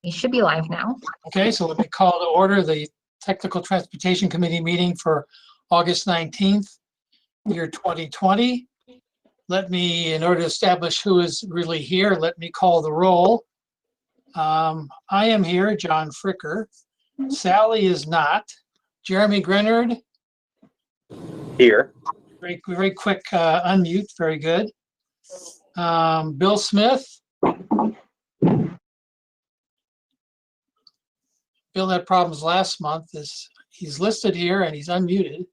We should be live now. Okay, so let me call to order the Technical Transportation Committee meeting for August 19th, year 2020. Let me, in order to establish who is really here, let me call the roll. I am here, John Fricker. Sally is not. Jeremy Grenard. Here. Very quick unmute, very good. Bill Smith. Bill had problems last month. He's listed here and he's unmuted.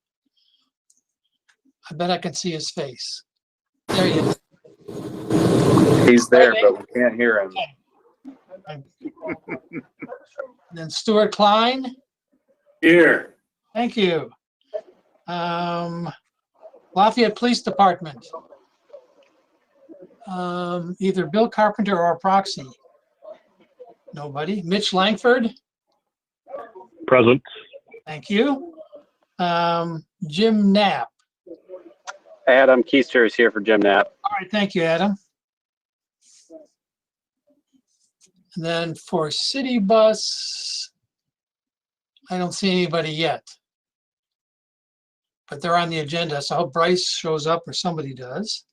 I bet I can see his face. There he is. He's there, but we can't hear him. Okay. Then Stuart Klein. Here. Thank you. Lafayette Police Department. Either Bill Carpenter or a proxy. Nobody. Mitch Langford. Present. Thank you. Jim Knapp. Adam Keister is here for Jim Knapp. All right, thank you, Adam. And then for City Bus, I don't see anybody yet. But they're on the agenda, so I hope Bryce shows up or somebody does.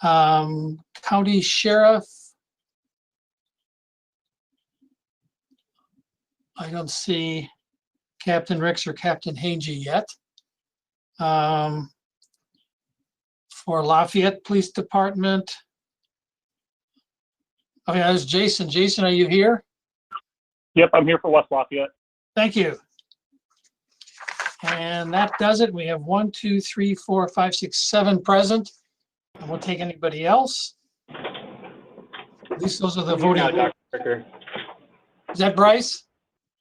County Sheriff. I don't see Captain Ricks or Captain Hangy yet. For Lafayette Police Department. Okay, that was Jason. Jason, are you here? Yep, I'm here for West Lafayette. Thank you. And that does it. We have 1, 2, 3, 4, 5, 6, 7 present. And we'll take anybody else. At least those are the voting. Dr. Fricker. Is that Bryce?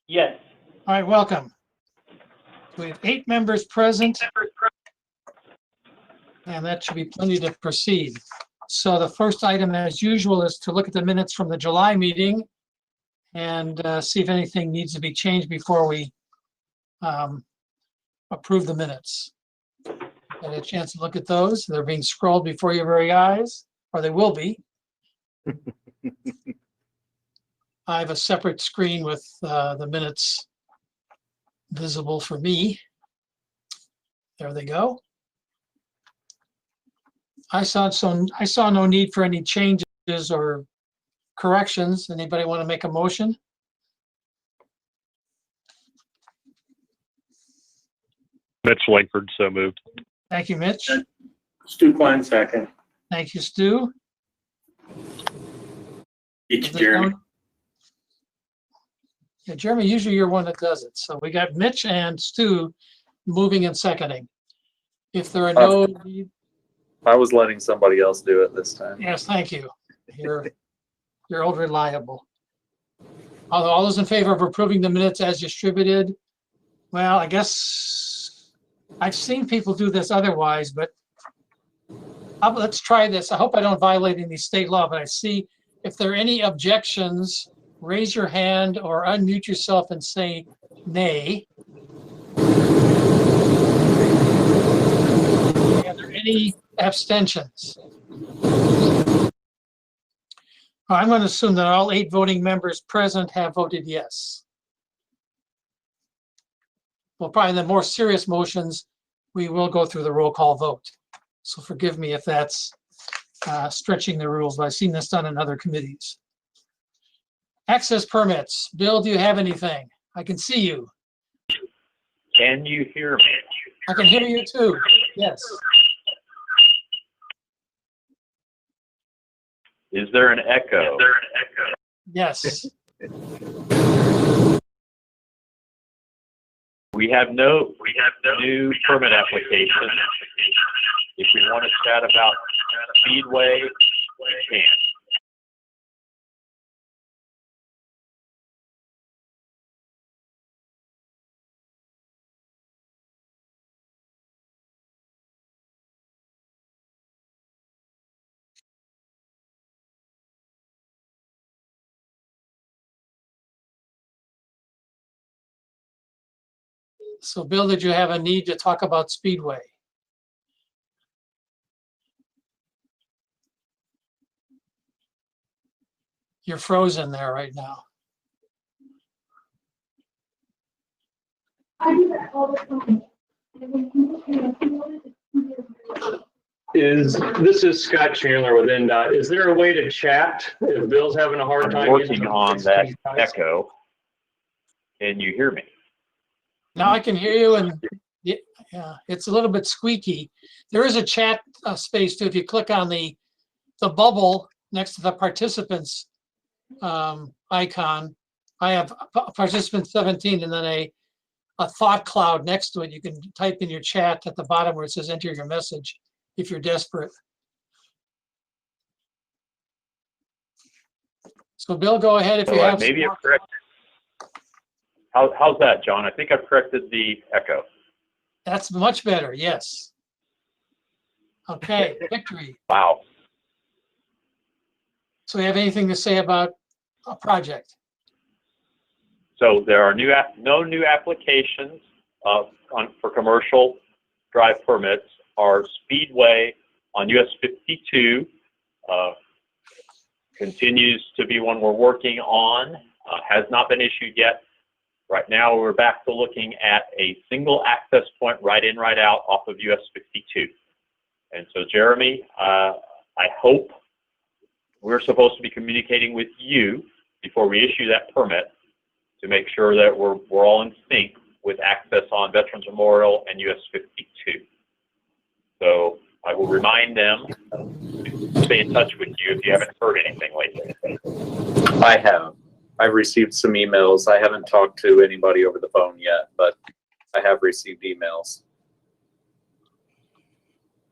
Yes. All right, welcome. We have 8 members present. And that should be plenty to proceed. So the first item, as usual, is to look at the minutes from the July meeting and see if anything needs to be changed before we approve the minutes. Had a chance to look at those. They're being scrolled before your very eyes, or they will be. I have a separate screen with the minutes visible for me. There they go. I saw no need for any changes or corrections. Anybody want to make a motion? Mitch Langford, so moved. Thank you, Mitch. Stu Klein, second. Thank you, Stu. It's Jeremy. Yeah, Jeremy, usually you're one that does it. So we got Mitch and Stu moving and seconding. If there are no, I was letting somebody else do it this time. yes, thank you. You're old reliable. All those in favor of approving the minutes as distributed? Well, I guess I've seen people do this otherwise, but let's try this. I hope I don't violate any state law, but I see if there are any objections, raise your hand or unmute yourself and say nay. Are there any abstentions? I'm going to assume that all 8 voting members present have voted yes. Well, probably the more serious motions, we will go through the roll call vote. So forgive me if that's stretching the rules, but I've seen this done in other committees. Access permits. Bill, do you have anything? I can see you. Can you hear me? I can hear you too. Yes. Is there an echo? Yes. We have no new permit application. If we want to chat about Speedway, we can. So Bill, did you have a need to talk about Speedway? You're frozen there right now. This is Scott Chandler with NDOT. Is there a way to chat if Bill's having a hard time? I'm working on that echo. Can you hear me? Now I can hear you, and yeah, it's a little bit squeaky. There is a chat space too. If you click on the bubble next to the participants icon, I have participant 17 and then a thought cloud next to it. You can type in your chat at the bottom where it says enter your message if you're desperate. So Bill, go ahead if you have. Maybe I've corrected. How's that, John? I think I've corrected the echo. That's much better, yes. Okay, Victory. Wow. So you have anything to say about a project? So there are no new applications for commercial drive permits. Our speedway on US 52 continues to be one we're working on, has not been issued yet. Right now, we're back to looking at a single access point right in, right out off of US 52. And so, Jeremy, I hope we're supposed to be communicating with you before we issue that permit to make sure that we're all in sync with access on Veterans Memorial and US 52. So I will remind them to stay in touch with you if you haven't heard anything lately. I have. I've received some emails. I haven't talked to anybody over the phone yet, but I have received emails.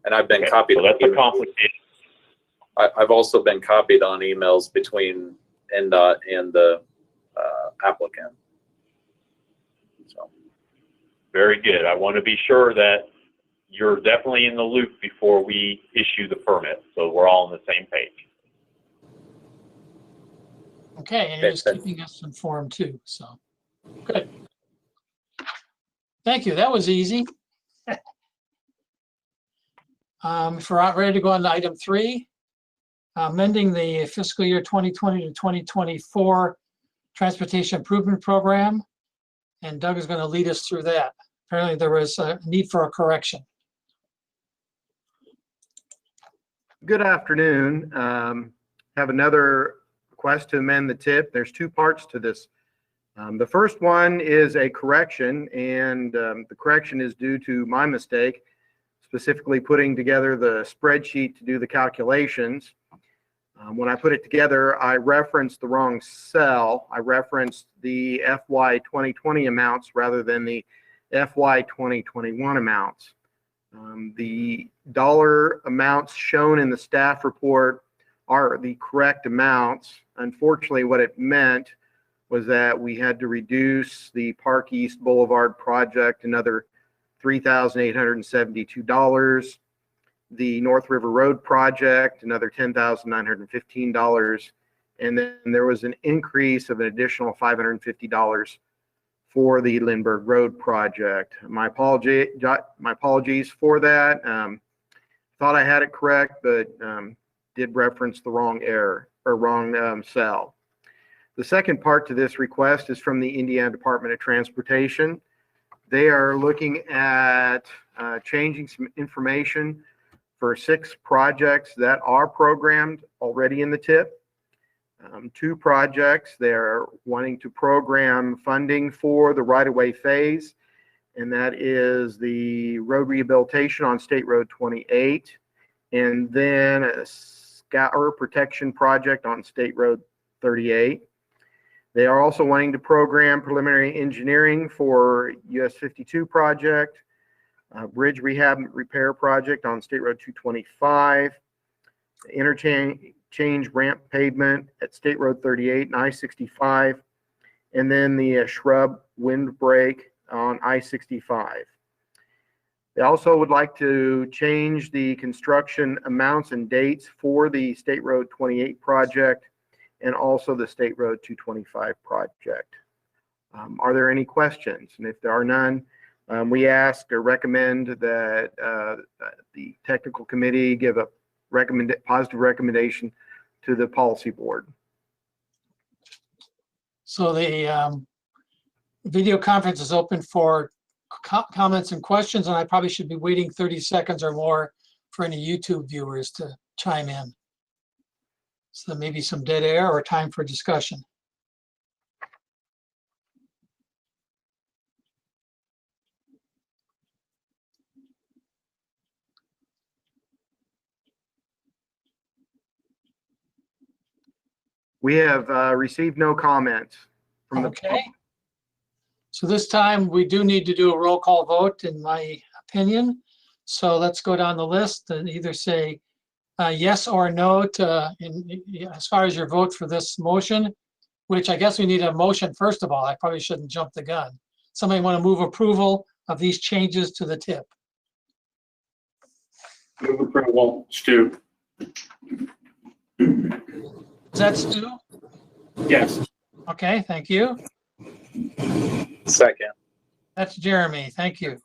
And I've been copied. So that's a complicated. I've also been copied on emails between NDOT and the applicant. So. Very good. I want to be sure that you're definitely in the loop before we issue the permit, so we're all on the same page. Okay, and you're just keeping us informed too, so, good. Thank you, that was easy. If we're ready to go on to item 3, amending the fiscal year 2020 to 2024 Transportation Improvement Program, and Doug is going to lead us through that. Apparently there was a need for a correction. Good afternoon. Have another request to amend the TIP. There's 2 parts to this. The first one is a correction, and the correction is due to my mistake, specifically putting together the spreadsheet to do the calculations. When I put it together, I referenced the wrong cell. I referenced the FY 2020 amounts rather than the FY 2021 amounts. The dollar amounts shown in the staff report are the correct amounts. Unfortunately, what it meant was that we had to reduce the Park East Boulevard project another $3,872. The North River Road project, another $10,915. And then there was an increase of an additional $550 for the Lindbergh Road project. My apologies for that. Thought I had it correct, but did reference the wrong cell. The second part to this request is from the Indiana Department of Transportation. They are looking at changing some information for 6 projects that are programmed already in the TIP. 2 projects they're wanting to program funding for the right-of-way phase, and that is the road rehabilitation on State Road 28, and then a scour protection project on State Road 38. They are also wanting to program preliminary engineering for US 52 project, bridge rehab repair project on State Road 225, interchange ramp pavement at State Road 38 and I-65, and then the shrub windbreak on I-65. They also would like to change the construction amounts and dates for the State Road 28 project and also the State Road 225 project. Are there any questions? And if there are none, we ask or recommend that the technical committee give a positive recommendation to the policy board. So the video conference is open for comments and questions, and I probably should be waiting 30 seconds or more for any YouTube viewers to chime in. So maybe some dead air or time for discussion. We have received no comments from the Okay. So this time we do need to do a roll call vote, in my opinion. So let's go down the list and either say yes or no to, as far as your vote for this motion, which I guess we need a motion first of all. I probably shouldn't jump the gun. Somebody want to move approval of these changes to the tip? Move approval, Stu. Is that Stu? Yes. Okay, thank you. Second. That's Jeremy. Thank you.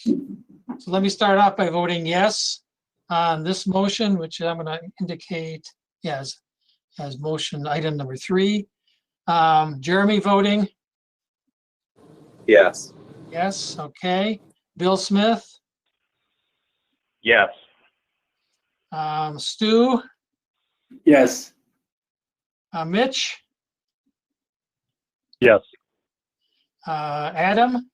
So let me start off by voting yes on this motion, which I'm going to indicate yes as motion item number 3. Jeremy voting Yes. yes. Okay. Bill Smith, Yes. Stu, Yes. Mitch, Yes. Adam.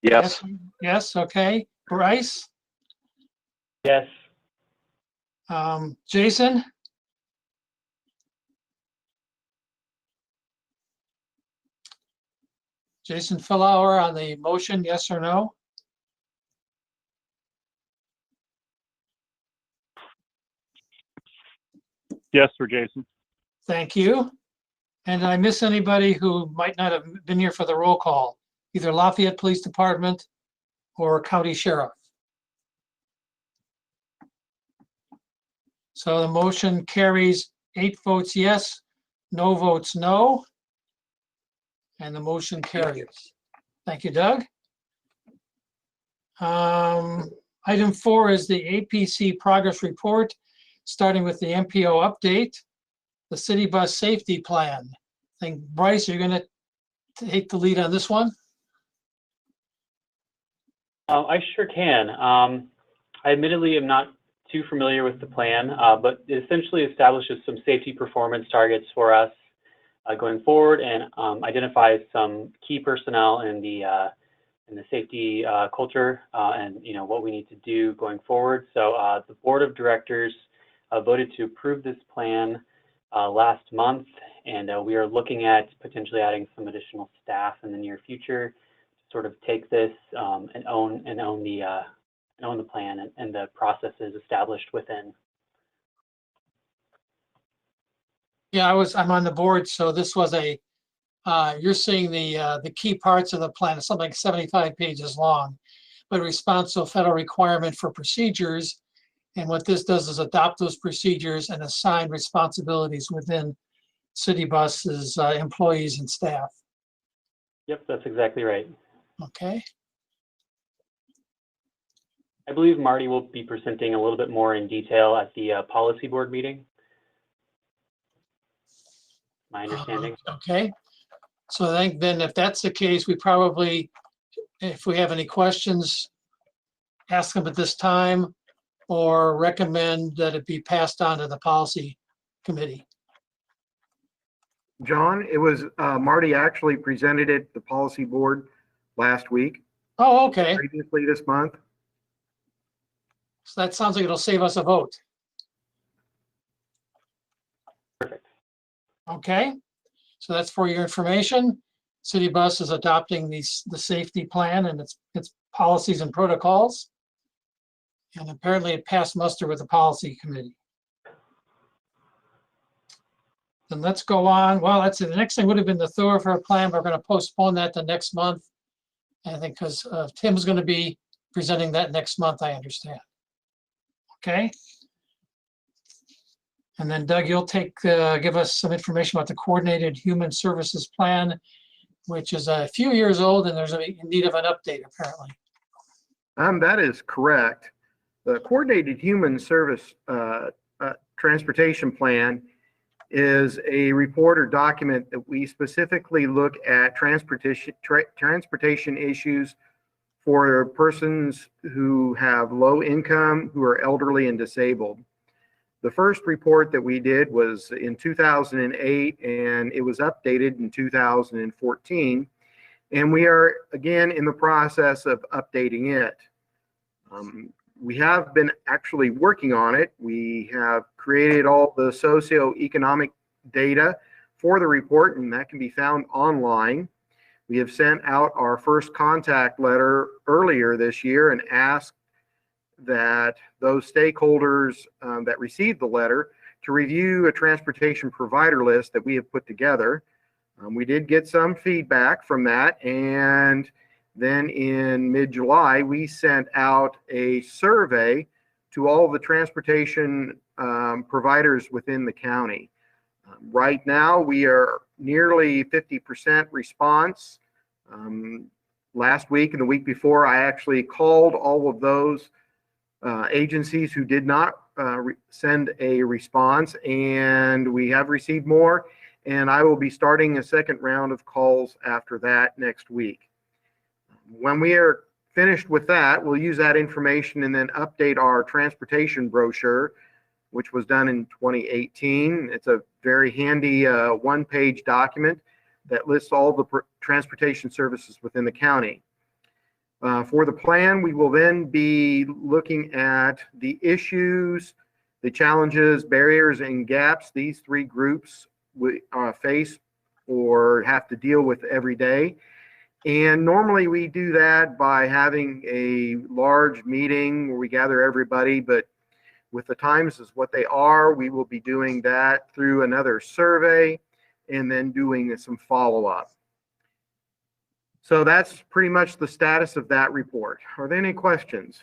Yes. Yes. Okay. Bryce, Yes. Jason, Jason Fillauer on the motion, yes or no? Yes for Jason. Thank you. And did I miss anybody who might not have been here for the roll call? Either Lafayette Police Department or County Sheriff? So the motion carries 8 votes yes, no votes no. And the motion carries. Thank you, Doug. Item 4 is the APC progress report, starting with the MPO update, the city bus safety plan. I think, Bryce, you're going to take the lead on this one? I sure can. I admittedly am not too familiar with the plan, but it essentially establishes some safety performance targets for us going forward, and identifies some key personnel in the safety culture, and what we need to do going forward. So the board of directors voted to approve this plan last month, and we are looking at potentially adding some additional staff in the near future to sort of take this and own the plan and the processes established within. Yeah, I'm on the board, so this was you're seeing the key parts of the plan, it's something like 75 pages long, but responds to a federal requirement for procedures. And what this does is adopt those procedures and assign responsibilities within city buses, employees and staff. Yep, that's exactly right. Okay. I believe Marty will be presenting a little bit more in detail at the policy board meeting. My understanding. Okay. So I think then if that's the case, we probably, if we have any questions, ask them at this time or recommend that it be passed on to the policy committee. John, it was Marty actually presented it to the policy board last week, Oh, okay. previously this month. So that sounds like it'll save us a vote. Perfect. Okay. So that's for your information. City Bus is adopting the safety plan and its policies and protocols. And apparently it passed muster with the policy committee. Then let's go on. Well, that's it. The next thing would have been the thoroughfare plan. We're going to postpone that to next month. I think because Tim's going to be presenting that next month, I understand. Okay. And then Doug, you'll give us some information about the coordinated human services plan, which is a few years old and there's in need of an update apparently. That is correct. The coordinated human service transportation plan is a report or document that we specifically look at transportation issues for persons who have low income, who are elderly and disabled. The first report that we did was in 2008, and it was updated in 2014. And we are again in the process of updating it. We have been actually working on it. We have created all the socioeconomic data for the report, and that can be found online. We have sent out our first contact letter earlier this year and asked that those stakeholders that received the letter to review a transportation provider list that we have put together. We did get some feedback from that, and then in mid-July, we sent out a survey to all the transportation providers within the county. Right now, we are nearly 50% response. Last week and the week before, I actually called all of those agencies who did not send a response, and we have received more, and I will be starting a second round of calls after that next week. When we are finished with that, we'll use that information and then update our transportation brochure, which was done in 2018. It's a very handy one-page document that lists all the transportation services within the county. For the plan, we will then be looking at the issues, the challenges, barriers, and gaps these three groups face or have to deal with every day. And normally we do that by having a large meeting where we gather everybody, but with the times as what they are, we will be doing that through another survey and then doing some follow-up. So that's pretty much the status of that report. Are there any questions?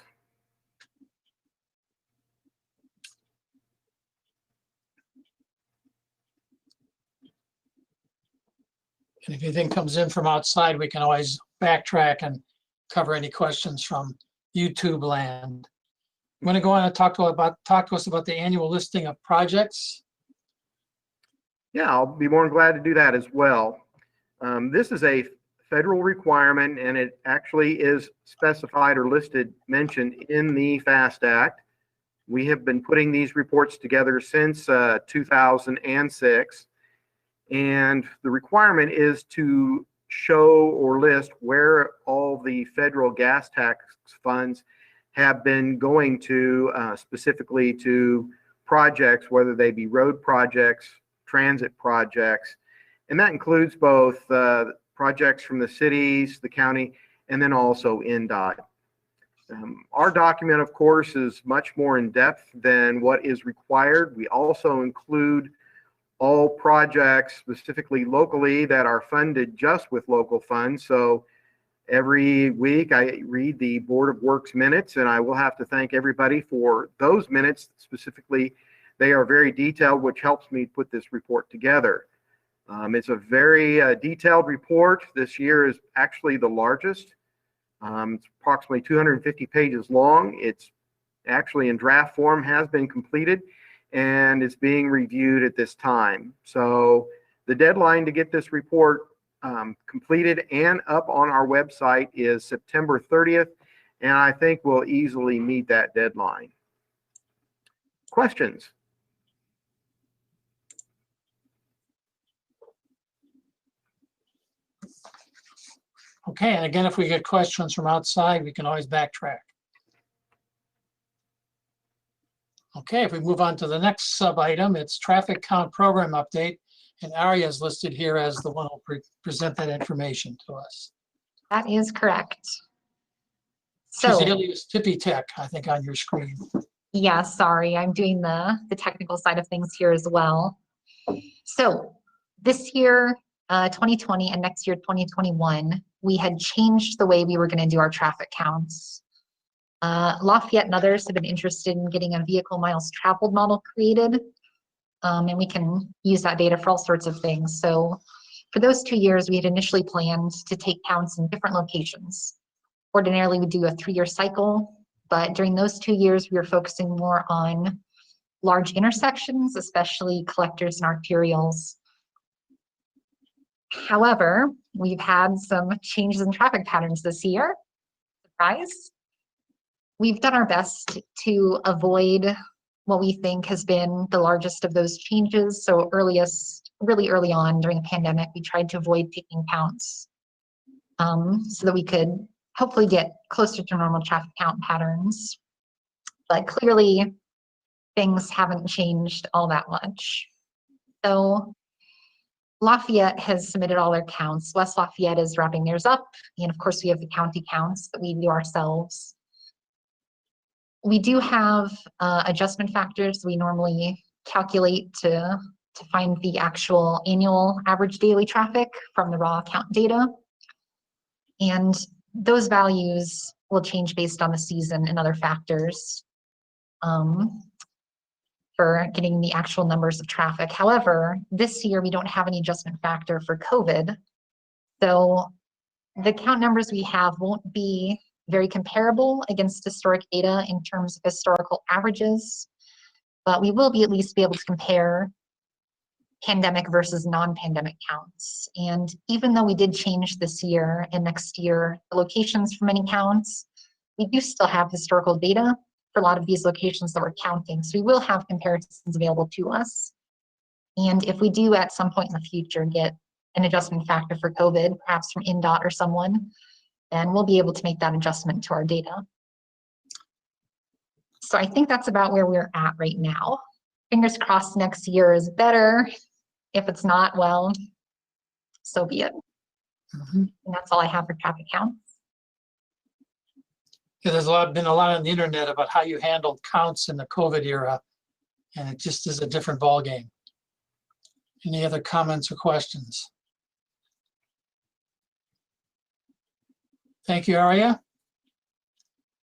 And if anything comes in from outside, we can always backtrack and cover any questions from YouTube land. I'm going to go on and talk to us about the annual listing of projects. Yeah, I'll be more than glad to do that as well. This is a federal requirement, and it actually is specified or mentioned in the FAST Act. We have been putting these reports together since 2006. And the requirement is to show or list where all the federal gas tax funds have been going to, specifically to projects, whether they be road projects, transit projects, and that includes both projects from the cities, the county, and then also NDOT. Our document, of course, is much more in depth than what is required. We also include all projects, specifically locally, that are funded just with local funds. So every week I read the Board of Works minutes, and I will have to thank everybody for those minutes. Specifically, they are very detailed, which helps me put this report together. It's a very detailed report. This year is actually the largest. It's approximately 250 pages long. It's actually in draft form, has been completed, and it's being reviewed at this time. So the deadline to get this report completed and up on our website is September 30th, and I think we'll easily meet that deadline. Questions? Okay, and again, if we get questions from outside, we can always backtrack. Okay, if we move on to the next sub item, it's traffic count program update, and Aria is listed here as the one who will present that information to us. That is correct. She's So, alias Tippy Tech, I think, on your screen. yeah, sorry, I'm doing the technical side of things here as well. So this year, 2020, and next year, 2021, we had changed the way we were going to do our traffic counts. Lafayette and others have been interested in getting a vehicle miles traveled model created, and we can use that data for all sorts of things. So for those 2 years, we had initially planned to take counts in different locations. Ordinarily, we do a 3-year cycle, but during those 2 years, we were focusing more on large intersections, especially collectors and arterials. However, we've had some changes in traffic patterns this year. Surprise. We've done our best to avoid what we think has been the largest of those changes. So really early on during the pandemic, we tried to avoid taking counts so that we could hopefully get closer to normal traffic count patterns. But clearly, things haven't changed all that much. So Lafayette has submitted all their counts. West Lafayette is wrapping theirs up. And of course, we have the county counts that we do ourselves. We do have adjustment factors we normally calculate to find the actual annual average daily traffic from the raw count data. And those values will change based on the season and other factors for getting the actual numbers of traffic. However, this year we don't have any adjustment factor for COVID. So the count numbers we have won't be very comparable against historic data in terms of historical averages, but we will at least be able to compare pandemic versus non-pandemic counts. And even though we did change this year and next year the locations for many counts, we do still have historical data for a lot of these locations that we're counting. So we will have comparisons available to us. And if we do at some point in the future get an adjustment factor for COVID, perhaps from INDOT or someone, then we'll be able to make that adjustment to our data. So I think that's about where we're at right now. Fingers crossed next year is better. If it's not, well, so be it. And that's all I have for traffic counts. Yeah, there's been a lot on the internet about how you handled counts in the COVID era, and it just is a different ballgame. Any other comments or questions? Thank you, Aria.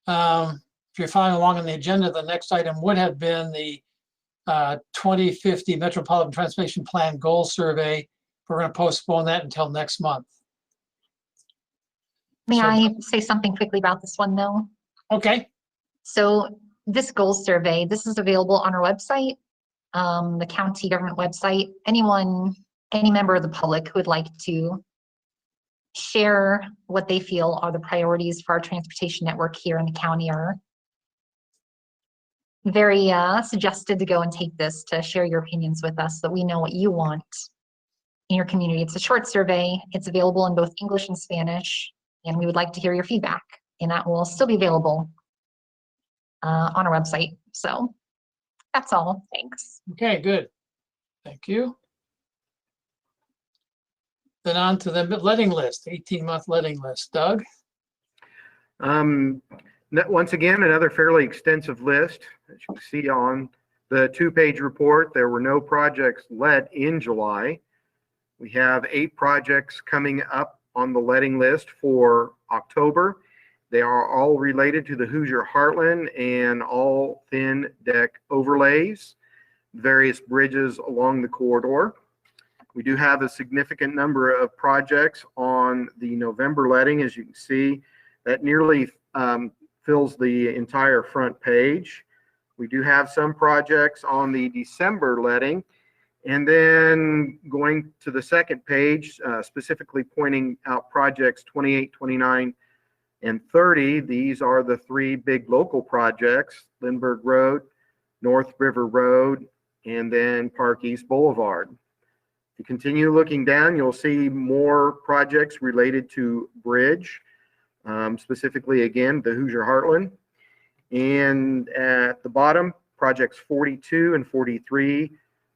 If you're following along on the agenda, the next item would have been the 2050 Metropolitan Transportation Plan Goal Survey. We're going to postpone that until next month. May I say something quickly about this one though? Okay. So this goal survey, this is available on our website, the county government website. Any member of the public who would like to share what they feel are the priorities for our transportation network here in the county are very suggested to go and take this to share your opinions with us so that we know what you want in your community. It's a short survey. It's available in both English and Spanish, and we would like to hear your feedback, and that will still be available on our website. So that's all. Thanks. Okay, good. Thank you. Then on to the letting list, 18-month letting list. Doug? Once again, another fairly extensive list. As you can see on the 2-page report, there were no projects let in July. We have 8 projects coming up on the letting list for October. They are all related to the Hoosier Heartland and all thin deck overlays, various bridges along the corridor. We do have a significant number of projects on the November letting. As you can see, that nearly fills the entire front page. We do have some projects on the December letting. And then going to the second page, specifically pointing out projects 28, 29, and 30. These are the 3 big local projects: Lindbergh Road, North River Road, and then Park East Boulevard. If you continue looking down, you'll see more projects related to bridge, specifically, again, the Hoosier Heartland. And at the bottom, projects 42 and 43,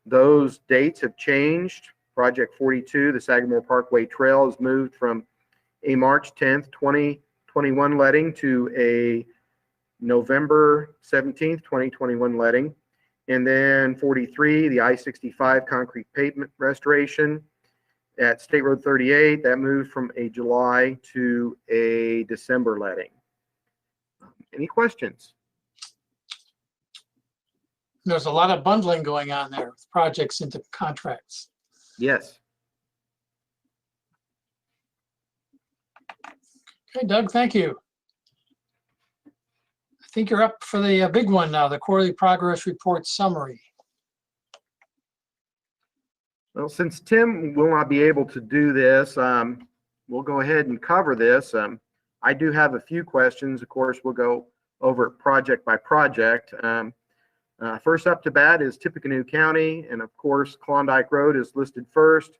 those dates have changed. Project 42, the Sagamore Parkway Trail, has moved from a March 10th, 2021 letting to a November 17th, 2021 letting. And then 43, the I-65 concrete pavement restoration at State Road 38, that moved from a July to a December letting. Any questions? There's a lot of bundling going on there with projects into contracts. Yes. Okay, Doug, thank you. I think you're up for the big one now, the quarterly progress report summary. Well, since Tim will not be able to do this, we'll go ahead and cover this. I do have a few questions. Of course, we'll go over it project by project. First up to bat is Tippecanoe County, and of course, Klondike Road is listed first.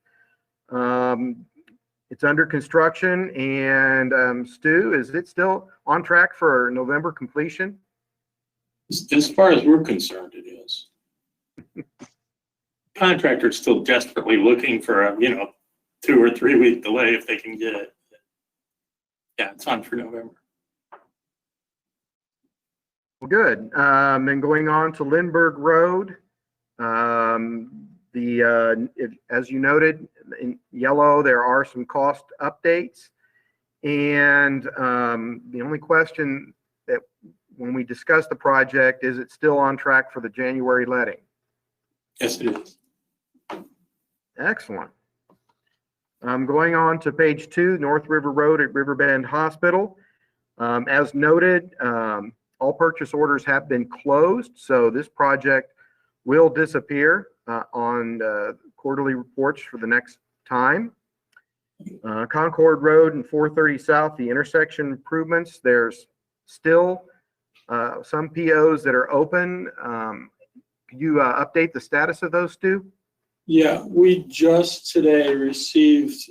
It's under construction, and Stu, is it still on track for November completion? As far as we're concerned, it is. Contractor's still desperately looking for a, 2 or 3 week delay if they can get it. Yeah, it's on for November. Well, good. Then going on to Lindbergh Road, as you noted in yellow, there are some cost updates. And the only question that when we discuss the project, is it still on track for the January letting? Yes, it is. Excellent. Going on to page 2, North River Road at Riverbend Hospital. As noted, all purchase orders have been closed, so this project will disappear on quarterly reports for the next time. Concord Road and 430 South, the intersection improvements, there's still some POs that are open. Could you update the status of those, Stu? Yeah, we just today received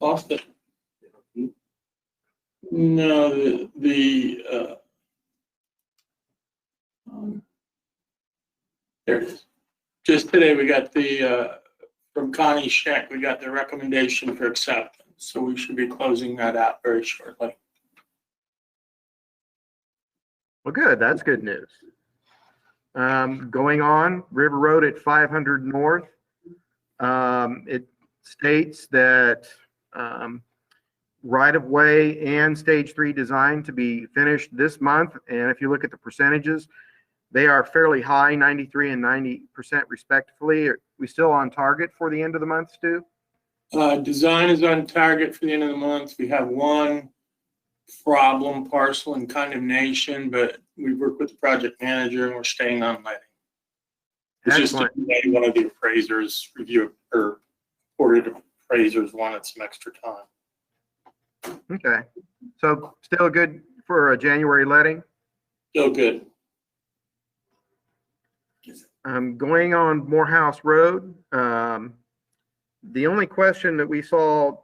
Austin. No, there it is. Just today we got the from Connie Scheck, we got the recommendation for acceptance. So we should be closing that out very shortly. Well, good. That's good news. Going on, River Road at 500 North. It states that right-of-way and Stage 3 design to be finished this month. And if you look at the percentages, they are fairly high, 93 and 90% respectively. Are we still on target for the end of the month, Stu? Design is on target for the end of the month. We have one problem parcel in condemnation, but we work with the project manager and we're staying on letting. It's just Excellent. one of the appraisers review or ordered appraisers wanted some extra time. Okay. So still good for a January letting? Still good. Going on Morehouse Road, the only question that we saw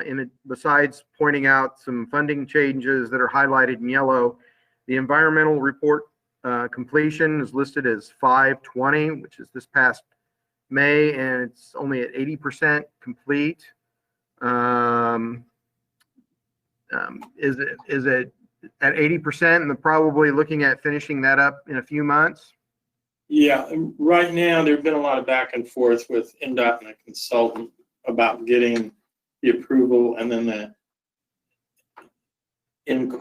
in it, besides pointing out some funding changes that are highlighted in yellow, the environmental report completion is listed as 5/20, which is this past May, and it's only at 80% complete. Is it at 80% and they're probably looking at finishing that up in a few months? Yeah, right now there's been a lot of back and forth with NDOT and a consultant about getting the approval and then in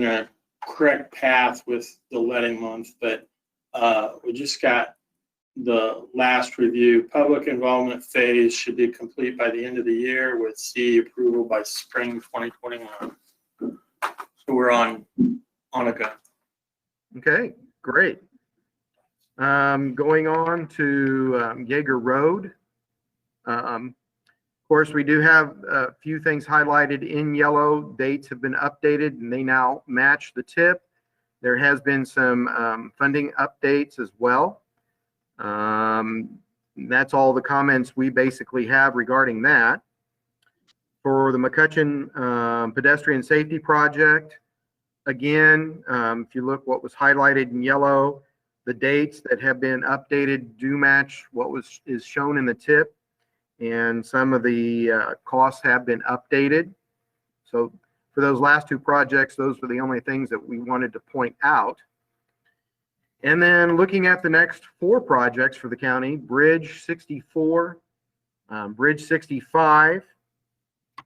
a correct path with the letting month. But we just got the last review. Public involvement phase should be complete by the end of the year with C approval by spring 2021. So we're on a go. Okay, great. Going on to Jaeger Road. Of course, we do have a few things highlighted in yellow. Dates have been updated and they now match the tip. There has been some funding updates as well. That's all the comments we basically have regarding that. For the McCutcheon pedestrian safety project, again, if you look what was highlighted in yellow, the dates that have been updated do match what is shown in the tip, and some of the costs have been updated. So for those last two projects, those were the only things that we wanted to point out. And then looking at the next four projects for the county, Bridge 64, Bridge 65,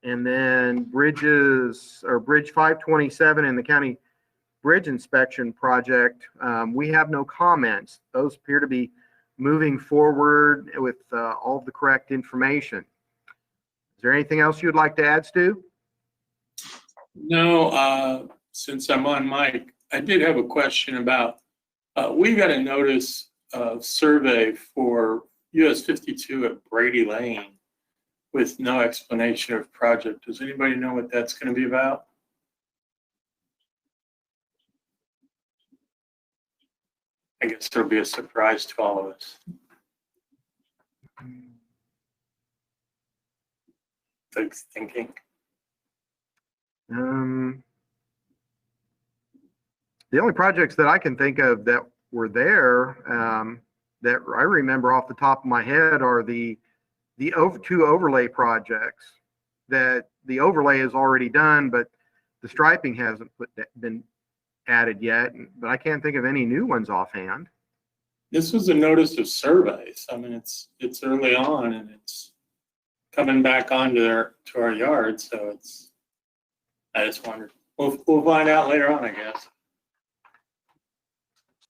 and then Bridge 527 in the county bridge inspection project, we have no comments. Those appear to be moving forward with all of the correct information. Is there anything else you'd like to add, Stu? No, since I'm on mic, I did have a question about, we got a notice of survey for US 52 at Brady Lane with no explanation of project. Does anybody know what that's going to be about? I guess it'll be a surprise to all of us. Thanks, thinking. The only projects that I can think of that were there, that I remember off the top of my head are the two overlay projects that the overlay is already done, but the striping hasn't been added yet. But I can't think of any new ones offhand. This was a notice of surveys. I mean, it's early on and it's coming back onto to our yard. So I just wondered. We'll find out later on, I guess.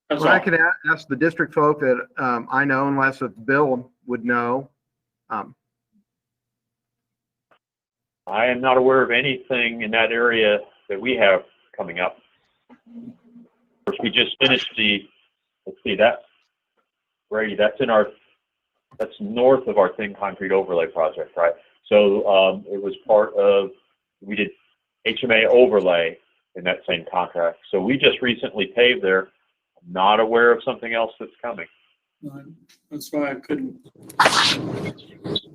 That's Well, all. I can ask the district folk that I know, unless if Bill would know. I am not aware of anything in that area that we have coming up. Of course, we just finished let's see, that's Brady, that's north of our thin concrete overlay project, right? So it was we did HMA overlay in that same contract. So we just recently paved there. I'm not aware of something else that's coming. That's why I couldn't.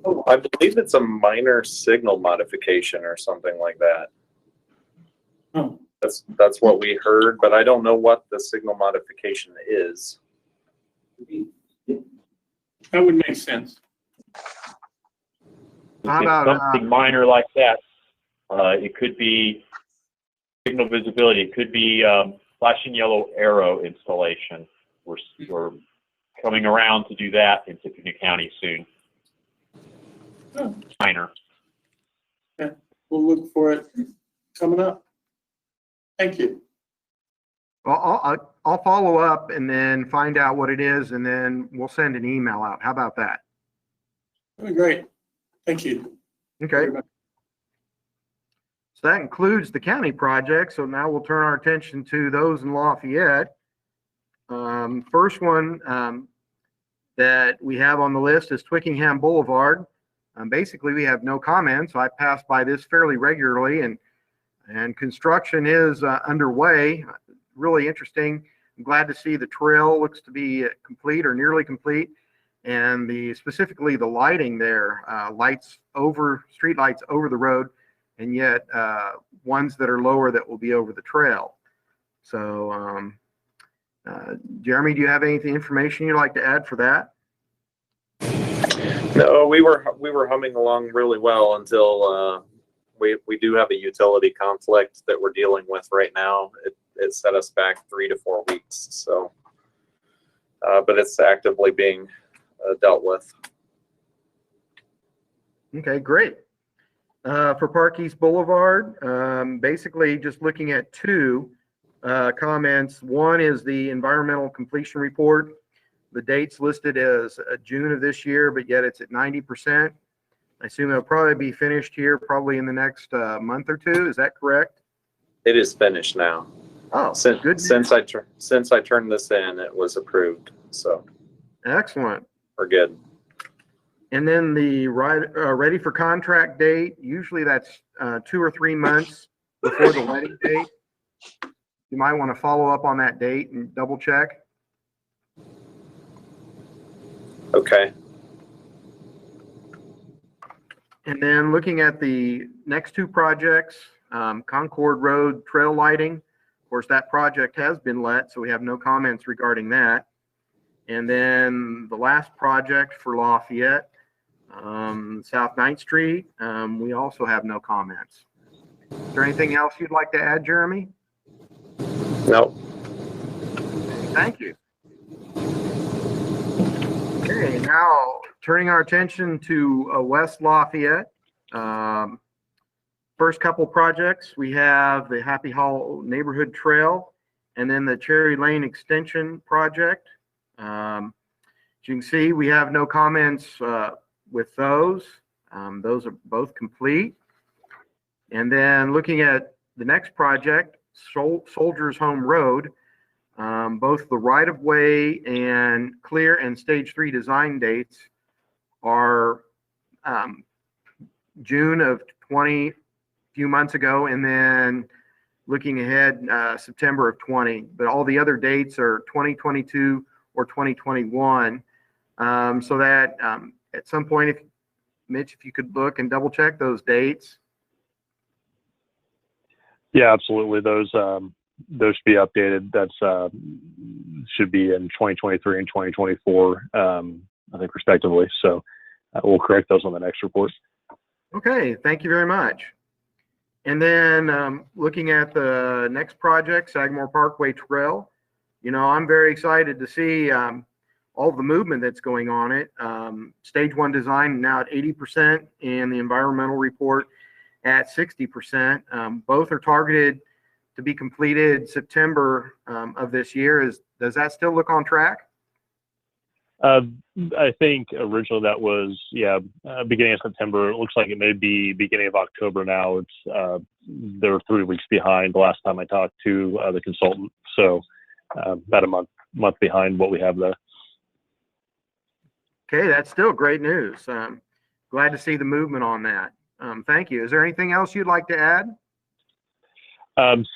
Oh, I believe it's a minor signal modification or something like that. Oh. That's what we heard, but I don't know what the signal modification is. That would make sense. How If about, it's something minor like that, it could be signal visibility. It could be flashing yellow arrow installation. We're coming around to do that in Tippecanoe County soon. Oh. Minor. Okay. We'll look for it coming up. Thank you. Well, I'll follow up and then find out what it is, and then we'll send an email out. How about that? That'd be great. Thank you. Okay. So that includes the county project. So now we'll turn our attention to those in Lafayette. First one that we have on the list is Twickenham Boulevard. Basically, we have no comments. I pass by this fairly regularly, and construction is underway. Really interesting. I'm glad to see the trail looks to be complete or nearly complete, and specifically the lighting there, street lights over the road, and yet ones that are lower that will be over the trail. So, Jeremy, do you have any information you'd like to add for that? No, we were humming along really well until we do have a utility conflict that we're dealing with right now. It set us back 3 to 4 weeks. So, but it's actively being dealt with. Okay, great. For Park East Boulevard, basically just looking at two comments. One is the environmental completion report. The date's listed as June of this year, but yet it's at 90%. I assume it'll probably be finished here probably in the next month or two. Is that correct? It is finished now. Oh, good. Since I turned this in, it was approved. So Excellent. we're good. And then the ready for contract date, usually that's 2 or 3 months before the wedding date. You might want to follow up on that date and double check. Okay. And then looking at the next two projects, Concord Road trail lighting. Of course, that project has been let, so we have no comments regarding that. And then the last project for Lafayette, South 9th Street, we also have no comments. Is there anything else you'd like to add, Jeremy? Nope. Thank you. Okay, now turning our attention to West Lafayette. First couple projects, we have the Happy Hollow Neighborhood Trail and then the Cherry Lane Extension project. As you can see, we have no comments with those. Those are both complete. And then looking at the next project, Soldiers Home Road, both the right-of-way and clear and stage 3 design dates are June of 20, a few months ago, and then looking ahead, September of 20. But all the other dates are 2022 or 2021. So that at some point, if Mitch, if you could look and double check those dates. Yeah, absolutely. Those should be updated. That's should be in 2023 and 2024, I think, respectively. So we'll correct those on the next report. Okay, thank you very much. And then looking at the next project, Sagamore Parkway Trail, you know, I'm very excited to see all the movement that's going on it. Stage 1 design now at 80% and the environmental report at 60%. Both are targeted to be completed September of this year. Does that still look on track? I think originally that was, beginning of September. It looks like it may be beginning of October now. It's they were 3 weeks behind the last time I talked to the consultant. So about a month behind what we have there. Okay, that's still great news. Glad to see the movement on that. Thank you. Is there anything else you'd like to add?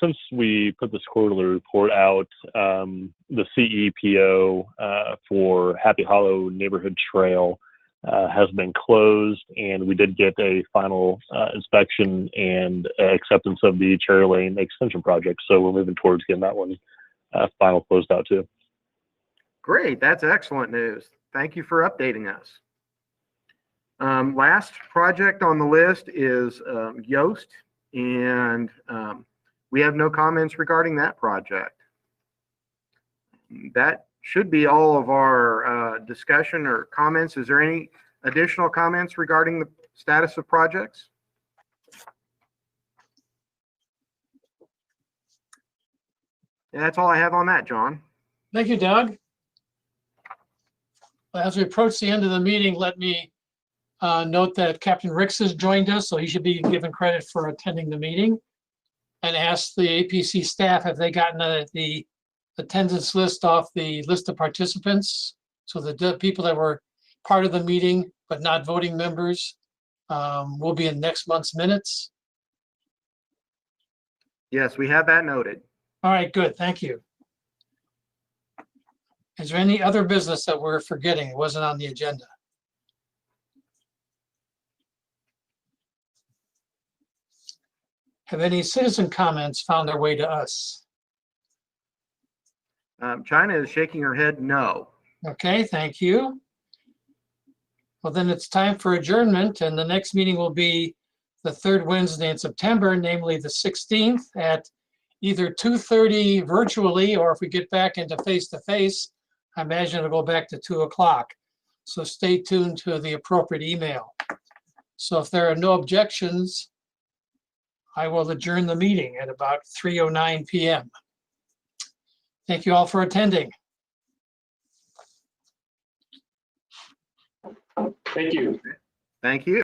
Since we put this quarterly report out, the CEPO for Happy Hollow Neighborhood Trail has been closed, and we did get a final inspection and acceptance of the Cherry Lane extension project. So we're moving towards getting that one final closed out too. Great, that's excellent news. Thank you for updating us. Last project on the list is Yoast, and we have no comments regarding that project. That should be all of our discussion or comments. Is there any additional comments regarding the status of projects? And that's all I have on that, John. Thank you, Doug. As we approach the end of the meeting, let me note that Captain Ricks has joined us, so he should be given credit for attending the meeting. And ask the APC staff, have they gotten the attendance list off the list of participants? So the people that were part of the meeting but not voting members will be in next month's minutes. Yes, we have that noted. All right, good, thank you. Is there any other business that we're forgetting? It wasn't on the agenda. Have any citizen comments found their way to us? China is shaking her head no. Okay, thank you. Well, then it's time for adjournment, and the next meeting will be the third Wednesday in September, namely the 16th at either 2:30 virtually, or if we get back into face-to-face, I imagine it'll go back to 2 o'clock. So stay tuned to the appropriate email. So if there are no objections, I will adjourn the meeting at about 3:09 p.m. Thank you all for attending. Thank you. Thank you.